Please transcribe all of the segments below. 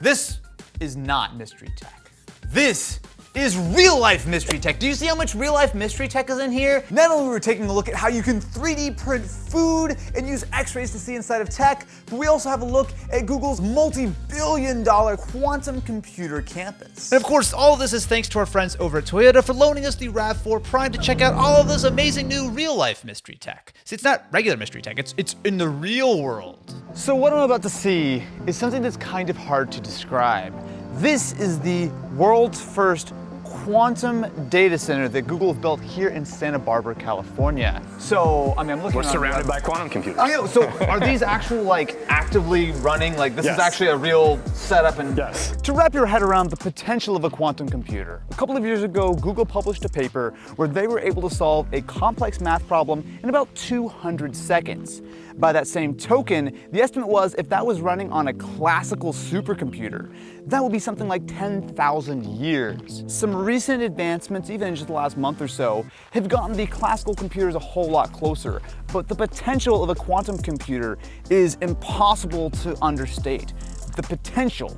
This is not mystery tech. This is real-life mystery tech. Do you see how much real-life mystery tech is in here? Not only were we taking a look at how you can 3D print food and use x-rays to see inside of tech, but we also have a look at Google's multi-billion-dollar quantum computer campus. And of course, all of this is thanks to our friends over at Toyota for loaning us the RAV4 Prime to check out all of this amazing new real-life mystery tech. See, it's not regular mystery tech, it's in the real world. So what I'm about to see is something that's kind of hard to describe. This is the world's first quantum data center that Google have built here in Santa Barbara, California. So, I mean, I'm looking We're surrounded by quantum computers. I know, so are these actual, like, actively running? Like, this is actually a real setup? And yes. To wrap your head around the potential of a quantum computer, a couple of years ago, Google published a paper where they were able to solve a complex math problem in about 200 seconds. By that same token, the estimate was if that was running on a classical supercomputer, that would be something like 10,000 years. Some recent advancements, even in just the last month or so, have gotten the classical computers a whole lot closer, but the potential of a quantum computer is impossible to understate. The potential.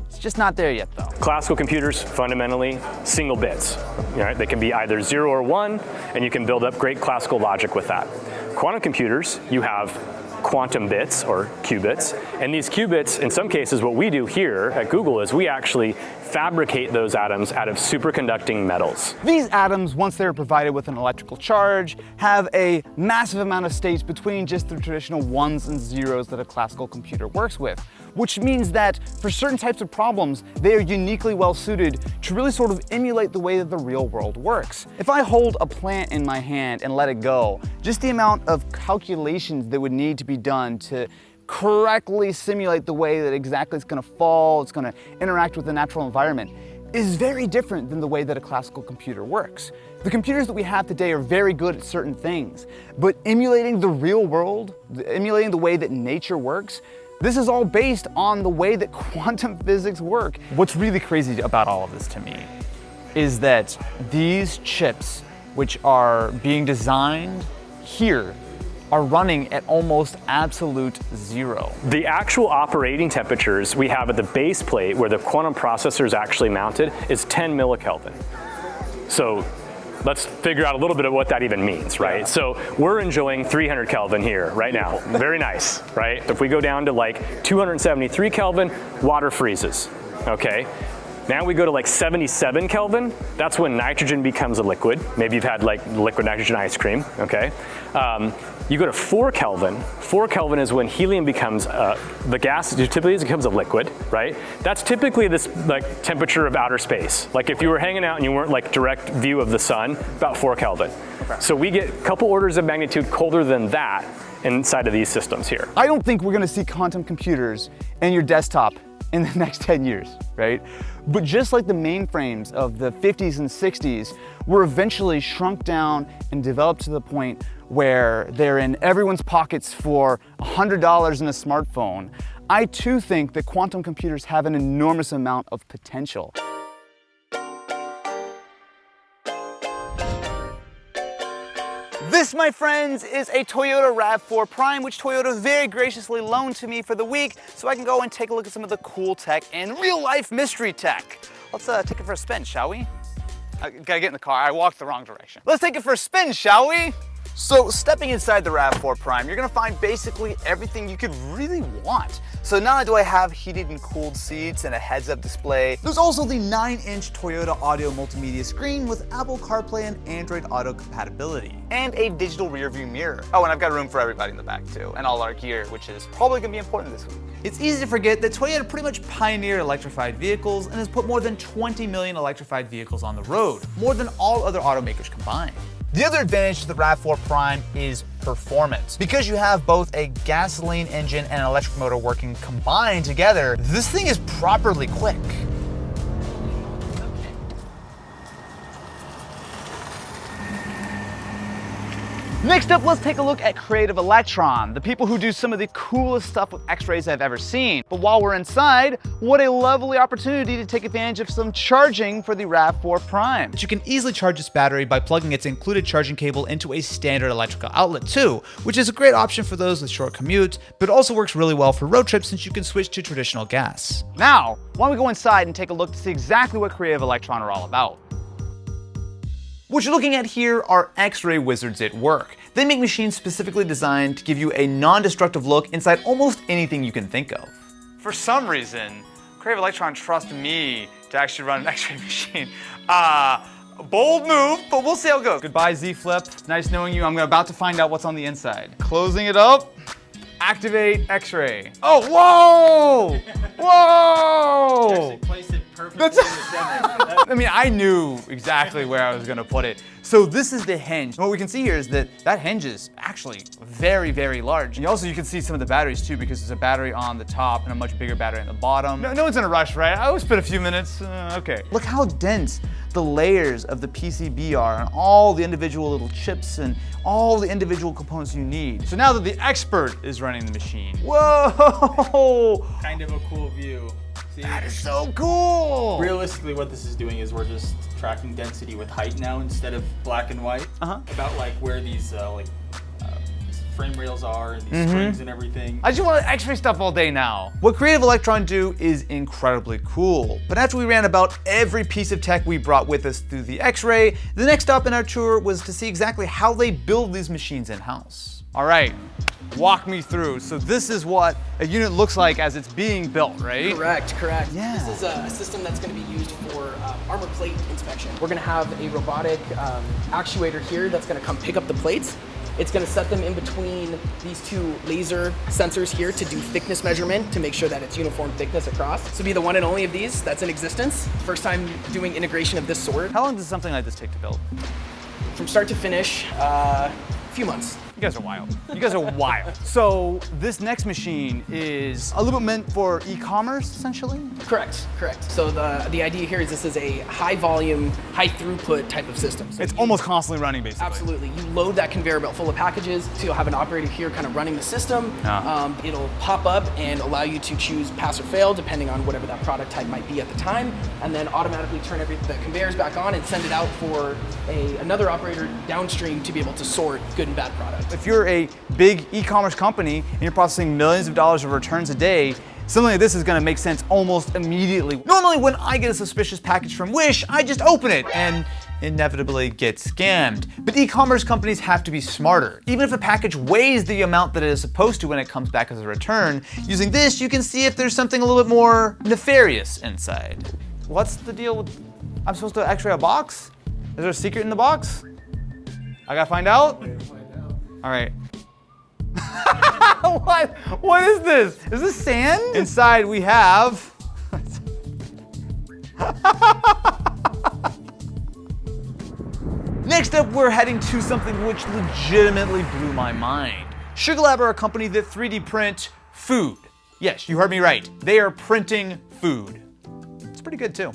It's just not there yet, though. Classical computers, fundamentally, single bits. Right? They can be either 0 or 1, and you can build up great classical logic with that. Quantum computers, you have quantum bits, or qubits, and these qubits, in some cases, what we do here at Google is we actually fabricate those atoms out of superconducting metals. These atoms, once they're provided with an electrical charge, have a massive amount of states between just the traditional ones and zeros that a classical computer works with, which means that for certain types of problems, they are uniquely well suited to really sort of emulate the way that the real world works. If I hold a plant in my hand and let it go, just the amount of calculations that would need to be done to correctly simulate the way that exactly it's going to fall, it's going to interact with the natural environment, is very different than the way that a classical computer works. The computers that we have today are very good at certain things, but emulating the real world, emulating the way that nature works, this is all based on the way that quantum physics work. What's really crazy about all of this to me is that these chips, which are being designed here, are running at almost absolute zero. The actual operating temperatures we have at the base plate where the quantum processor is actually mounted is 10 millikelvin. So let's figure out a little bit of what that even means, right? Yeah. So we're enjoying 300 Kelvin here right now. Very nice, right? If we go down to like 273 Kelvin, water freezes, okay? Now we go to like 77 Kelvin, that's when nitrogen becomes a liquid. Maybe you've had like liquid nitrogen ice cream, okay? You go to 4 Kelvin. 4 Kelvin is when helium becomes, the gas typically becomes a liquid, right? That's typically this like temperature of outer space. Like if you were hanging out and you weren't like direct view of the sun, about 4 Kelvin. Okay. So we get a couple orders of magnitude colder than that inside of these systems here. I don't think we're gonna see quantum computers in your desktop in the next 10 years, right? But just like the mainframes of the 50s and 60s were eventually shrunk down and developed to the point where they're in everyone's pockets for $100 in a smartphone, I too think that quantum computers have an enormous amount of potential. This, my friends, is a Toyota RAV4 Prime, which Toyota very graciously loaned to me for the week so I can go and take a look at some of the cool tech and real-life mystery tech. Let's take it for a spin, shall we? I gotta get in the car, I walked the wrong direction. Let's take it for a spin, shall we? So stepping inside the RAV4 Prime, you're gonna find basically everything you could really want. So not only do I have heated and cooled seats and a heads-up display, there's also the 9-inch Toyota audio multimedia screen with Apple CarPlay and Android Auto compatibility. And a digital rear view mirror. Oh, and I've got room for everybody in the back too, and all our gear, which is probably gonna be important this week. It's easy to forget that Toyota pretty much pioneered electrified vehicles and has put more than 20 million electrified vehicles on the road, more than all other automakers combined. The other advantage to the RAV4 Prime is performance. Because you have both a gasoline engine and an electric motor working combined together, this thing is properly quick. Next up, let's take a look at Creative Electron, the people who do some of the coolest stuff with X-rays I've ever seen. But while we're inside, what a lovely opportunity to take advantage of some charging for the RAV4 Prime. But you can easily charge this battery by plugging its included charging cable into a standard electrical outlet too, which is a great option for those with short commutes, but also works really well for road trips since you can switch to traditional gas. Now, why don't we go inside and take a look to see exactly what Creative Electron are all about. What you're looking at here are X-ray wizards at work. They make machines specifically designed to give you a non-destructive look inside almost anything you can think of. For some reason, Creative Electron trusted me to actually run an X-ray machine. Bold move, but we'll see how it goes. Goodbye, Z-Flip. Nice knowing you. I'm about to find out what's on the inside. Closing it up. Activate X-ray. Oh, whoa! Whoa! Actually placed it perfectly in the center. I mean, I knew exactly where I was gonna put it. So this is the hinge. And what we can see here is that hinge is actually very, very large. And also you can see some of the batteries too, because there's a battery on the top and a much bigger battery on the bottom. No one's in a rush, right? I always spend a few minutes, okay. Look how dense the layers of the PCB are and all the individual little chips and all the individual components you need. So now that the expert is running the machine, whoa! Kind of a cool view. See? That is so cool! Realistically, what this is doing is we're just tracking density with height now instead of black and white. About like where these frame rails are and these springs and everything. I just want X-ray stuff all day now. What Creative Electron do is incredibly cool. But after we ran about every piece of tech we brought with us through the X-ray, the next stop in our tour was to see exactly how they build these machines in-house. All right, walk me through. So this is what a unit looks like as it's being built, right? Correct. Yeah. This is a system that's going to be used for armor plate inspection. We're going to have a robotic actuator here that's going to come pick up the plates. It's going to set them in between these two laser sensors here to do thickness measurement to make sure that it's uniform thickness across. This will be the one and only of these that's in existence. First time doing integration of this sort. How long does something like this take to build? From start to finish, a few months. You guys are wild. You guys are wild. So this next machine is a little bit meant for e-commerce, essentially? Correct. So the idea here is this is a high volume, high throughput type of system. So It's almost constantly running, basically. Absolutely. You load that conveyor belt full of packages, so you'll have an operator here kind of running the system. It'll pop up and allow you to choose pass or fail, depending on whatever that product type might be at the time, and then automatically turn the conveyors back on and send it out for another operator downstream to be able to sort good and bad products. If you're a big e-commerce company and you're processing millions of dollars of returns a day, something like this is gonna make sense almost immediately. Normally when I get a suspicious package from Wish, I just open it and inevitably get scammed. But e-commerce companies have to be smarter. Even if a package weighs the amount that it is supposed to when it comes back as a return, using this you can see if there's something a little bit more nefarious inside. What's the deal with, I'm supposed to X-ray a box? Is there a secret in the box? I gotta find out? All right. What is this? Is this sand? Inside we have... Next up, we're heading to something which legitimately blew my mind. Sugar Lab are a company that 3D print food. Yes, you heard me right. They are printing food. It's pretty good too.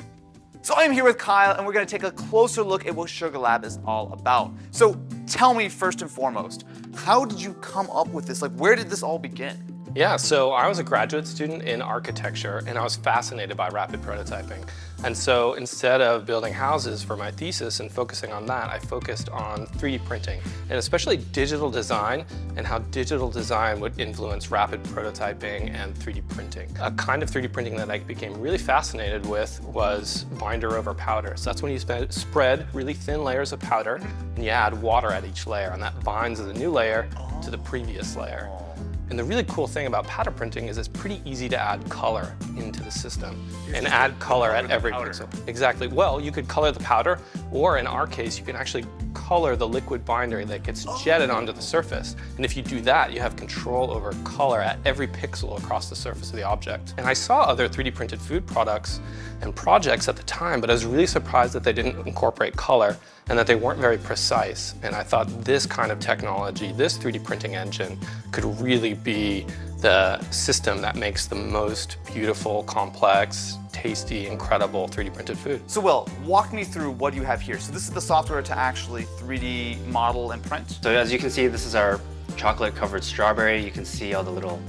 So I'm here with Kyle and we're gonna take a closer look at what Sugar Lab is all about. So tell me first and foremost, how did you come up with this? Like, where did this all begin? Yeah, so I was a graduate student in architecture and I was fascinated by rapid prototyping. And so instead of building houses for my thesis and focusing on that, I focused on 3D printing and especially digital design and how digital design would influence rapid prototyping and 3D printing. A kind of 3D printing that I became really fascinated with was binder over powder. So that's when you spread really thin layers of powder and you add water at each layer and that binds the new layer to the previous layer. And the really cool thing about powder printing is it's pretty easy to add color into the system and add color at every pixel. Exactly. Well, you could color the powder, or in our case, you can actually color the liquid binder that gets jetted onto the surface. And if you do that, you have control over color at every pixel across the surface of the object. And I saw other 3D printed food products and projects at the time, but I was really surprised that they didn't incorporate color and that they weren't very precise. And I thought this kind of technology, this 3D printing engine, could really be the system that makes the most beautiful, complex, tasty, incredible 3D printed food. So Will, walk me through what you have here. So this is the software to actually 3D model and print? So as you can see, this is our chocolate covered strawberry. You can see all the little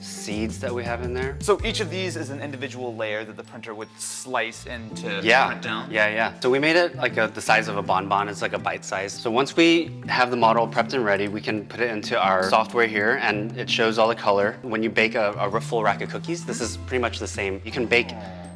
seeds that we have in there. So each of these is an individual layer that the printer would slice into print down? Yeah. So we made it like the size of a bonbon. It's like a bite size. So once we have the model prepped and ready, we can put it into our software here, and it shows all the color. When you bake a full rack of cookies, this is pretty much the same. You can bake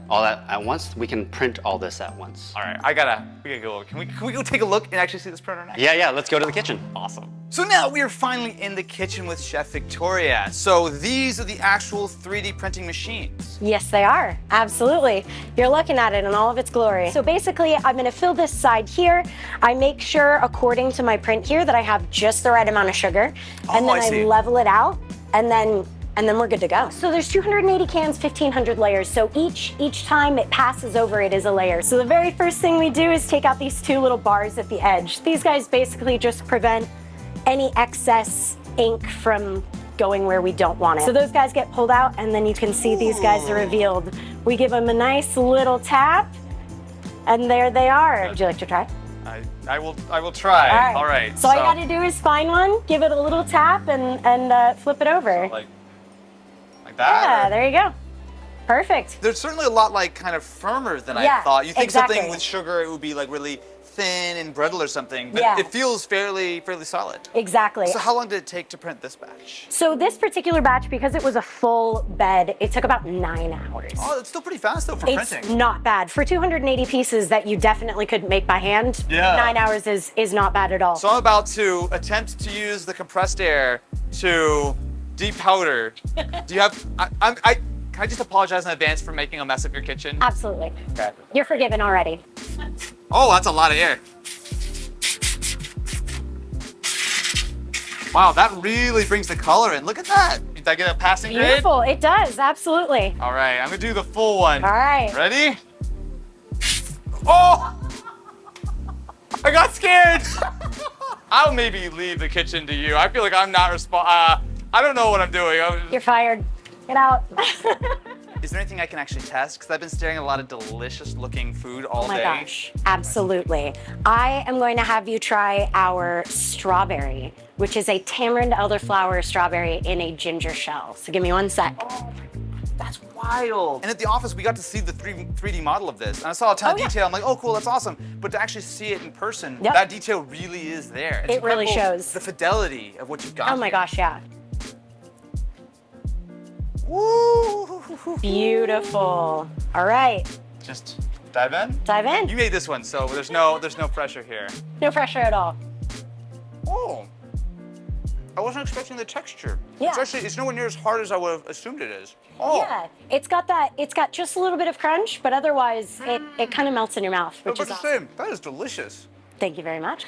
all that at once. We can print all this at once. All right, we gotta go. Can we go take a look and actually see this printer next? Yeah, let's go to the kitchen. Awesome. So now we are finally in the kitchen with Chef Victoria. So these are the actual 3D printing machines. Yes, they are. Absolutely. You're looking at it in all of its glory. So basically, I'm going to fill this side here. I make sure, according to my print here, that I have just the right amount of sugar. And then I level it out, and then we're good to go. So there's 280 cans, 1,500 layers. So each time it passes over, it is a layer. So the very first thing we do is take out these two little bars at the edge. These guys basically just prevent any excess ink from going where we don't want it. So those guys get pulled out, and then you can see these guys are revealed. We give them a nice little tap, and there they are. Would you like to try? I will try. All right. So all you gotta do is find one, give it a little tap, and flip it over. Like that? Yeah, there you go. Perfect. There's certainly a lot like kind of firmer than I thought. You think something with sugar, it would be like really thin and brittle or something, but it feels fairly solid. Exactly. So how long did it take to print this batch? So this particular batch, because it was a full bed, it took about 9 hours. Oh, it's still pretty fast though for printing. It's not bad. For 280 pieces that you definitely couldn't make by hand, 9 hours is not bad at all. So I'm about to attempt to use the compressed air to depowder. Do you have, can I just apologize in advance for making a mess of your kitchen? Absolutely. Okay. You're forgiven already. Oh, that's a lot of air. Wow, that really brings the color in. Look at that. Did I get a passing grade? Beautiful. It does, absolutely. All right, I'm gonna do the full one. All right. Ready? Oh! I got scared. I'll maybe leave the kitchen to you. I feel like I'm not I don't know what I'm doing. You're fired. Get out. Is there anything I can actually test? Because I've been staring at a lot of delicious looking food all day. Oh my gosh, absolutely. I am going to have you try our strawberry, which is a tamarind elderflower strawberry in a ginger shell. So give me 1 sec. Oh, that's wild. And at the office, we got to see the 3D model of this. And I saw a ton of detail. I'm like, oh, cool, that's awesome. But to actually see it in person, that detail really is there. It's it really shows. The fidelity of what you've got. Oh my gosh, yeah. Woo! Beautiful. All right. Just dive in? Dive in. You made this one, so there's no pressure here. No pressure at all. Oh. I wasn't expecting the texture. Yeah. It's nowhere near as hard as I would have assumed it is. Oh. Yeah, it's got just a little bit of crunch, but otherwise it kind of melts in your mouth, which is awesome. That is delicious. Thank you very much.